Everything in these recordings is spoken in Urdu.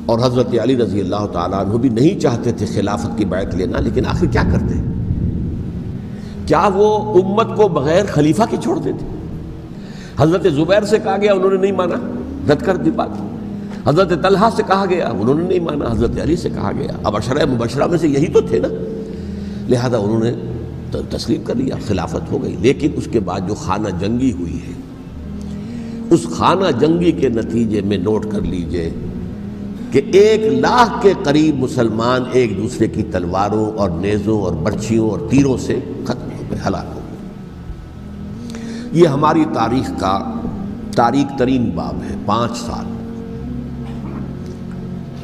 اور حضرت علی رضی اللہ تعالیٰ عنہ بھی نہیں چاہتے تھے خلافت کی بیعت لینا، لیکن آخر کیا کرتے؟ کیا وہ امت کو بغیر خلیفہ کے چھوڑ دیتے؟ حضرت زبیر سے کہا گیا، انہوں نے نہیں مانا، رد کر دی بات۔ حضرت طلحہ سے کہا گیا، انہوں نے نہیں مانا۔ حضرت علی سے کہا گیا، اب عشرہ مبشرہ میں سے یہی تو تھے نا، لہذا انہوں نے تسلیم کر لیا، خلافت ہو گئی۔ لیکن اس کے بعد جو خانہ جنگی ہوئی ہے، اس خانہ جنگی کے نتیجے میں نوٹ کر لیجئے کہ 1,00,000 کے قریب مسلمان ایک دوسرے کی تلواروں اور نیزوں اور برچھیوں اور تیروں سے ختم ہو گئے، ہلاک ہو گئے۔ یہ ہماری تاریخ کا تاریک ترین باب ہے۔ 5 سال،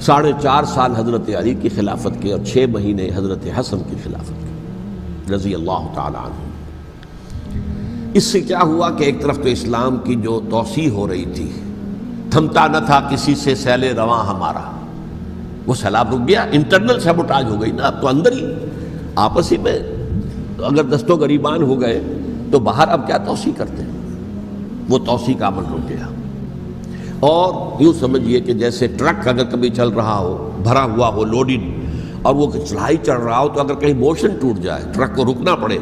4.5 سال حضرت علی کی خلافت کے اور 6 مہینے حضرت حسن کی خلافت کے رضی اللہ تعالی عنہ۔ اس سے کیا ہوا کہ ایک طرف تو اسلام کی جو توسیع ہو رہی تھی، تھمتا نہ تھا کسی سے سیل رواں ہمارا، وہ سیلاب رک گیا، انٹرنل سیبوٹاج ہو گئی نا، اب تو اندر ہی آپس ہی میں اگر دست و گریبان ہو گئے تو باہر اب کیا توسیع کرتے ہیں، وہ توسیع کا عمل رک گیا۔ اور یوں سمجھیے کہ جیسے ٹرک اگر کبھی چل رہا ہو، بھرا ہوا ہو، لوڈڈ، اور وہ چڑھائی چڑھ رہا ہو، تو اگر کہیں موشن ٹوٹ جائے، ٹرک کو رکنا پڑے،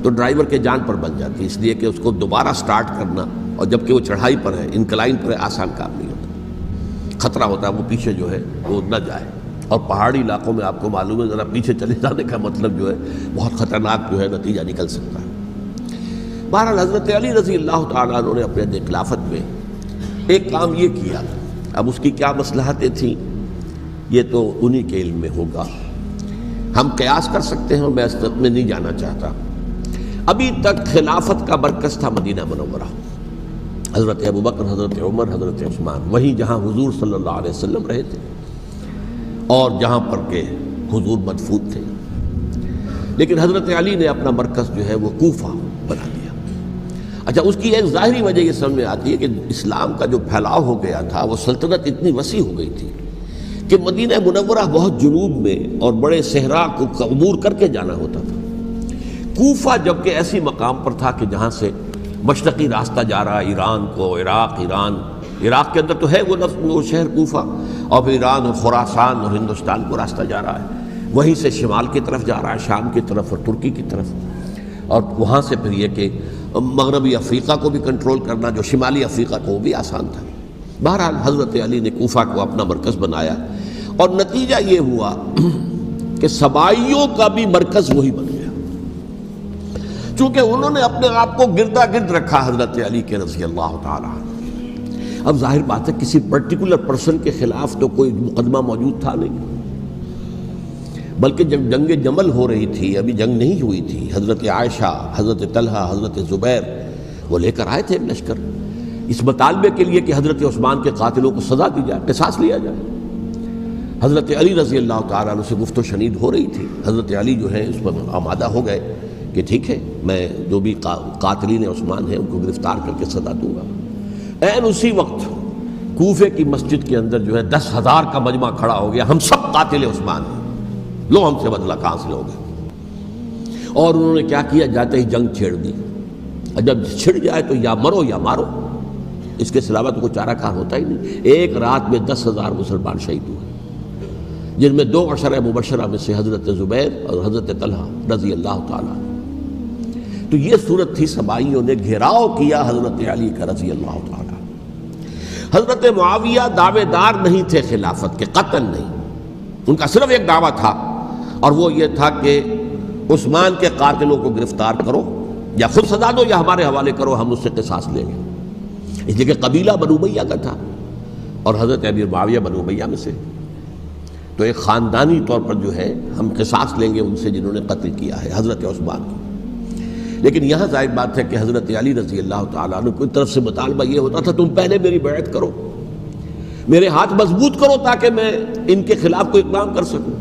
تو ڈرائیور کے جان پر بن جاتی ہے، اس لیے کہ اس کو دوبارہ سٹارٹ کرنا، اور جبکہ وہ چڑھائی پر ہے، انکلائن پر ہے، آسان کام نہیں ہوتا، خطرہ ہوتا ہے وہ پیچھے جو ہے وہ نہ جائے۔ اور پہاڑی علاقوں میں آپ کو معلوم ہے ذرا پیچھے چلے جانے کا مطلب جو ہے بہت خطرناک جو ہے نتیجہ نکل سکتا ہے۔ بہرحال حضرت علی رضی اللہ تعالیٰ عنہ نے اپنے خلافت میں ایک کام یہ کیا، اب اس کی کیا مصلحتیں تھیں یہ تو انہی کے علم میں ہوگا، ہم قیاس کر سکتے ہیں، میں اس میں نہیں جانا چاہتا۔ ابھی تک خلافت کا مرکز تھا مدینہ منورہ، حضرت ابوبکر، حضرت عمر، حضرت عثمان، وہیں جہاں حضور صلی اللہ علیہ وسلم رہے تھے اور جہاں پر کہ حضور مدفون تھے۔ لیکن حضرت علی نے اپنا مرکز جو ہے وہ کوفہ بنا دیا۔ اچھا، اس کی ایک ظاہری وجہ یہ سمجھ میں آتی ہے کہ اسلام کا جو پھیلاؤ ہو گیا تھا، وہ سلطنت اتنی وسیع ہو گئی تھی کہ مدینہ منورہ بہت جنوب میں اور بڑے صحرا کو عبور کر کے جانا ہوتا تھا۔ کوفہ جبکہ ایسی مقام پر تھا کہ جہاں سے مشرقی راستہ جا رہا ہے ایران کو، عراق کے اندر تو ہے وہ شہر کوفہ، اور پھر ایران اور خراسان اور ہندوستان کو راستہ جا رہا ہے، وہیں سے شمال کی طرف جا رہا ہے، شام کی طرف اور ترکی کی طرف، اور وہاں سے پھر یہ کہ مغربی افریقہ کو بھی کنٹرول کرنا، جو شمالی افریقہ کو، وہ بھی آسان تھا۔ بہرحال حضرت علی نے کوفہ کو اپنا مرکز بنایا، اور نتیجہ یہ ہوا کہ سبائیوں کا بھی مرکز وہی بن گیا، چونکہ انہوں نے اپنے آپ کو گردا گرد رکھا حضرت علی کے رضی اللہ تعالیٰ عنہ۔ اب ظاہر بات ہے کسی پرٹیکولر پرسن کے خلاف تو کوئی مقدمہ موجود تھا نہیں، بلکہ جب جنگ جمل ہو رہی تھی، ابھی جنگ نہیں ہوئی تھی، حضرت عائشہ، حضرت طلحہ، حضرت زبیر وہ لے کر آئے تھے ایک لشکر اس مطالبے کے لیے کہ حضرت عثمان کے قاتلوں کو سزا دی جائے، قصاص لیا جائے۔ حضرت علی رضی اللہ تعالیٰ عنہ سے گفت و شنید ہو رہی تھی، حضرت علی جو ہے اس پر آمادہ ہو گئے کہ ٹھیک ہے، میں جو بھی قاتلین عثمان ہیں ان کو گرفتار کر کے سزا دوں گا۔ عین اسی وقت کوفے کی مسجد کے اندر جو ہے 10,000 کا مجمع کھڑا ہو گیا، ہم سب قاتل عثمان ہیں، لو ہم سے بدلہ کہاں سے لوگے؟ اور انہوں نے کیا کیا، جاتے ہی جنگ چھیڑ دی، اور جب چھڑ جائے تو یا مرو یا مارو، اس کے علاوہ تو کوئی چارہ کار ہوتا ہی نہیں۔ ایک رات میں 10,000 مسلمان شہید ہوئے، جن میں 2 عشرہ مبشرہ میں سے حضرت زبیر اور حضرت طلحہ رضی اللہ تعالیٰ۔ تو یہ صورت تھی، سبائیوں نے گھیراؤ کیا حضرت علی کا رضی اللہ تعالیٰ۔ حضرت معاویہ دعوے دار نہیں تھے خلافت کے، قطعاً نہیں، ان کا صرف ایک دعویٰ تھا، اور وہ یہ تھا کہ عثمان کے قاتلوں کو گرفتار کرو، یا خود سزا دو یا ہمارے حوالے کرو، ہم اس سے قصاص لیں گے۔ اس لیے کہ قبیلہ بنو امیہ کا تھا، اور حضرت امیر معاویہ بنو امیہ میں سے، تو ایک خاندانی طور پر جو ہے ہم قصاص لیں گے ان سے جنہوں نے قتل کیا ہے حضرت عثمان کو۔ لیکن یہاں ظاہر بات ہے کہ حضرت علی رضی اللہ تعالیٰ عنہ کی طرف سے مطالبہ یہ ہوتا تھا، تم پہلے میری بیعت کرو، میرے ہاتھ مضبوط کرو تاکہ میں ان کے خلاف کوئی اقدام کر سکوں۔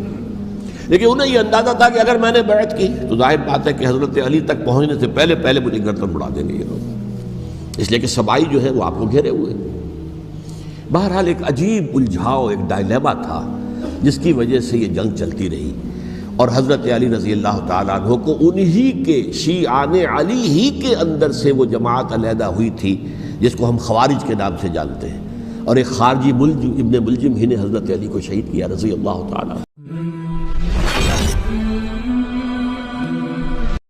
لیکن انہیں یہ اندازہ تھا کہ اگر میں نے بیعت کی تو ظاہر بات ہے کہ حضرت علی تک پہنچنے سے پہلے مجھے گردن اڑا دیں گے یہ لوگ، اس لیے کہ سبائی جو ہے وہ آپ کو گھیرے ہوئے۔ بہرحال ایک عجیب الجھاؤ، ایک ڈائلیما تھا جس کی وجہ سے یہ جنگ چلتی رہی، اور حضرت علی رضی اللہ تعالیٰ عنہ کو انہی کے شیعان علی ہی کے اندر سے وہ جماعت علیحدہ ہوئی تھی جس کو ہم خوارج کے نام سے جانتے ہیں، اور ایک خارجی ابن ملجم ہی نے حضرت علی کو شہید کیا رضی اللہ تعالیٰ۔